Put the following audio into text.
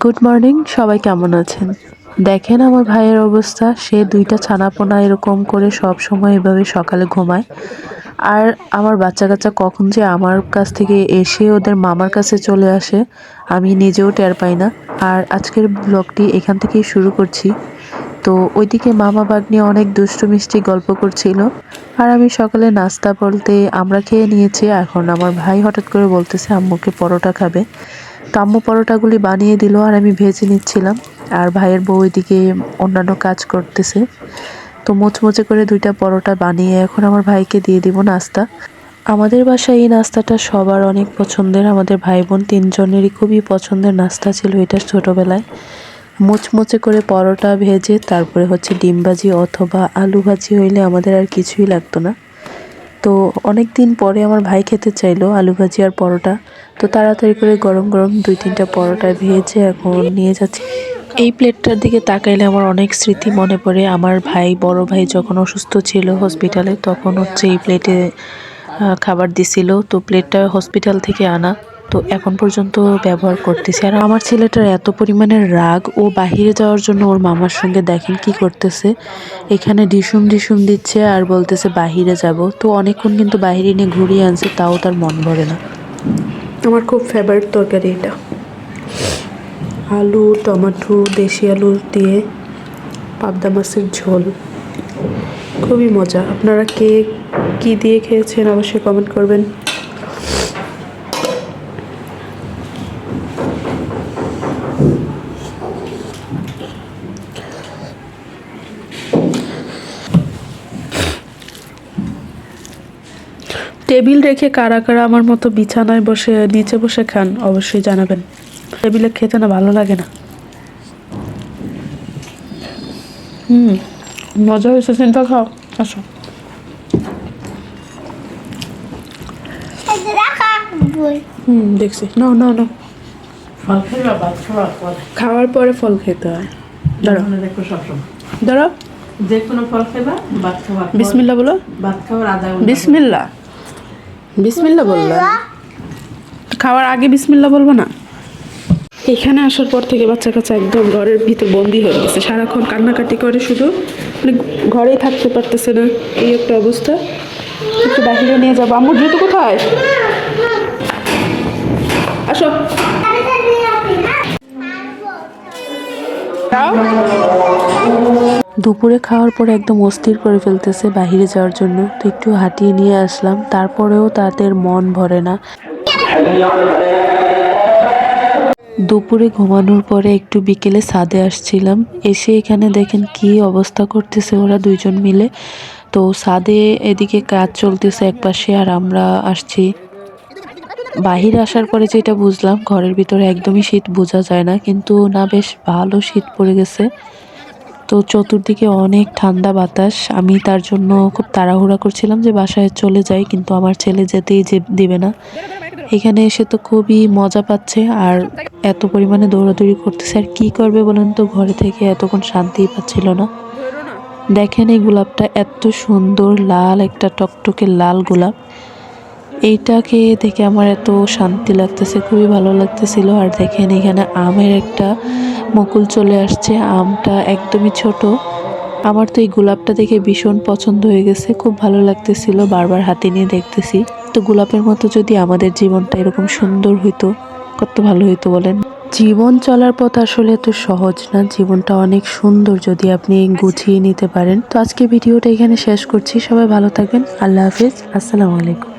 Good morning, সবাই কেমন আছেন? দেখেন আমার ভাইয়ের অবস্থা, সে 2টা ছানাপোনা এরকম করে সব সময় এভাবে সকালে ঘুমায়। আর আমার বাচ্চা কাচ্চা কখন যে আমার কাছ থেকে এসে ওদের মামার কাছে চলে আসে আমি নিজেও টের পাই না। আর আজকের ব্লগটি এখান থেকেই শুরু করছি। তো ওইদিকে মামা ভাগ্নে অনেক দুষ্টু মিষ্টি গল্প করছিল, আর আমি সকালে নাস্তা বলতে আমরা খেয়ে নিয়েছি। এখন আমার ভাই হঠাৎ করে বলতেছে আম্মুকে পরোটা খাবে। তো আম্মু পরোটাগুলি বানিয়ে দিল আর আমি ভেজে নিচ্ছিলাম, আর ভাইয়ের বউ এদিকে অন্যান্য কাজ করতেছে। তো মুচমুচে করে 2টা পরোটা বানিয়ে এখন আমার ভাইকে দিয়ে দিব নাস্তা। আমাদের বাসায় এই নাস্তাটা সবার অনেক পছন্দের, আমাদের ভাই বোন 3জনেরই খুবই পছন্দের নাস্তা ছিল এটা ছোটোবেলায়। মুচমুচে করে পরোটা ভেজে তারপরে হচ্ছে ডিম ভাজি অথবা আলু ভাজি হইলে আমাদের আর কিছুই লাগতো না। তো অনেক দিন পরে আমার ভাই খেতে চাইলো আলু ভাজি আর পরোটা। তো তাড়াতাড়ি করে গরম গরম 2-3টা পরোটা ভেজে এখন নিয়ে যাচ্ছি। এই প্লেটটার দিকে তাকাইলে আমার অনেক স্মৃতি মনে পড়ে। আমার ভাই, বড় ভাই যখন অসুস্থ ছিল হসপিটালে, তখন হচ্ছে এই প্লেটে খাবার দিছিল। তো প্লেটটা হসপিটাল থেকে আনা, তো এখন পর্যন্ত ব্যবহার করতেছি। আর আমার ছেলেটার এত পরিমাণের রাগ, ও বাহিরে যাওয়ার জন্য ওর মামার সঙ্গে দেখেন কি করতেছে, এখানে ডিসুম ডিসুম দিচ্ছে আর বলতেছে বাহিরে যাব। তো অনেকক্ষণ কিন্তু বাহিরে নিয়ে ঘুরিয়ে আনছে, তাও তার মন ভরে না। আমার খুব ফেভারিট তরকারি এটা, আলু টমেটো দেশি আলু দিয়ে পাবদা মাছের ঝোল, খুবই মজা। আপনারা কে কি দিয়ে খেয়েছেন অবশ্যই কমেন্ট করবেন। টেবিল রেখে কারা কারা আমার মতো বিছানায় বসে নিচে বসে খান অবশ্যই জানাবেন। টেবিলে খেতে না ভালো লাগে না। মজা হয়েছে, চিন্তা খাও, আসো। দেখছি, না না না, খাওয়ার পরে ফল খেতে হয়। দাঁড়াও, যে কোনো ফল খেবা, ভাত খাওয়ার পর, বিসমিল্লাহ বলো। ভাত খাওয়ার আধা ঘন্টা বিসমিল্লাহ, বিসমিল্লাহ বললাম, খাওয়ার আগে বিসমিল্লাহ বলবো না? এখানে আসার পর থেকে বাচ্চা কাচ্চা একদম ঘরের ভিতর বন্দি হয়ে গেছে, সারাক্ষণ কান্নাকাটি করে, শুধু মানে ঘরেই থাকতে পারতেছে না, এই একটা অবস্থা। একটু বাহিরে নিয়ে যাবো। আম্মুর জুতো কোথায়? আসো। দুপুরে খাওয়ার পরে একদম অস্থির করে ফেলতেছে বাহিরে যাওয়ার জন্য, তো একটু হাঁটিয়ে নিয়ে আসলাম, তারপরেও তাদের মন ভরে না। দুপুরে ঘুমানোর পরে একটু বিকেলে ছাদে আসছিলাম, এসে এখানে দেখেন কি অবস্থা করতেছে ওরা 2জন মিলে। তো ছাদে এদিকে কাজ চলতেছে একপাশে, আর আমরা আসছি। বাহিরে আসার পরে যেটা বুঝলাম, ঘরের ভিতরে একদমই শীত বোঝা যায় না, কিন্তু না, বেশ ভালো শীত পড়ে গেছে। তো চতুর্দিকে অনেক ঠান্ডা বাতাস, আমি তার জন্য খুব তাড়াহুড়া করছিলাম যে বাসায় চলে যাই, কিন্তু আমার ছেলে যেতেই দিবে না। এখানে এসে তো খুবই মজা পাচ্ছে, আর এত পরিমাণে দৌড়াদৌড়ি করতেছে, আর কি করবে বলেন তো, ঘরে থেকে এতক্ষণ শান্তিই পাচ্ছিল না। দেখেন এই গোলাপটা এত সুন্দর, লাল একটা টকটকে লাল গোলাপ, এইটাকে দেখে আমার এত শান্তি লাগতেছে, খুবই ভালো লাগতেছিল। আর দেখেন এখানে আমের একটা মুকুল চলে আসছে, আমটা একদমই ছোট। আমার তো এই গোলাপটা দেখে ভীষণ পছন্দ হয়ে গেছে, খুব ভালো লাগতেছিল, বারবার হাতে নিয়ে দেখতেছি। তো গোলাপের মতো যদি আমাদের জীবনটা এরকম সুন্দর হইতো, কত ভালো হইতো বলেন। জীবন চলার পথ আসলে এত সহজ না, জীবনটা অনেক সুন্দর যদি আপনি গুছিয়ে নিতে পারেন। তো আজকে ভিডিওটা এখানে শেষ করছি, সবাই ভালো থাকবেন, আল্লাহ হাফেজ, আসসালামু আলাইকুম।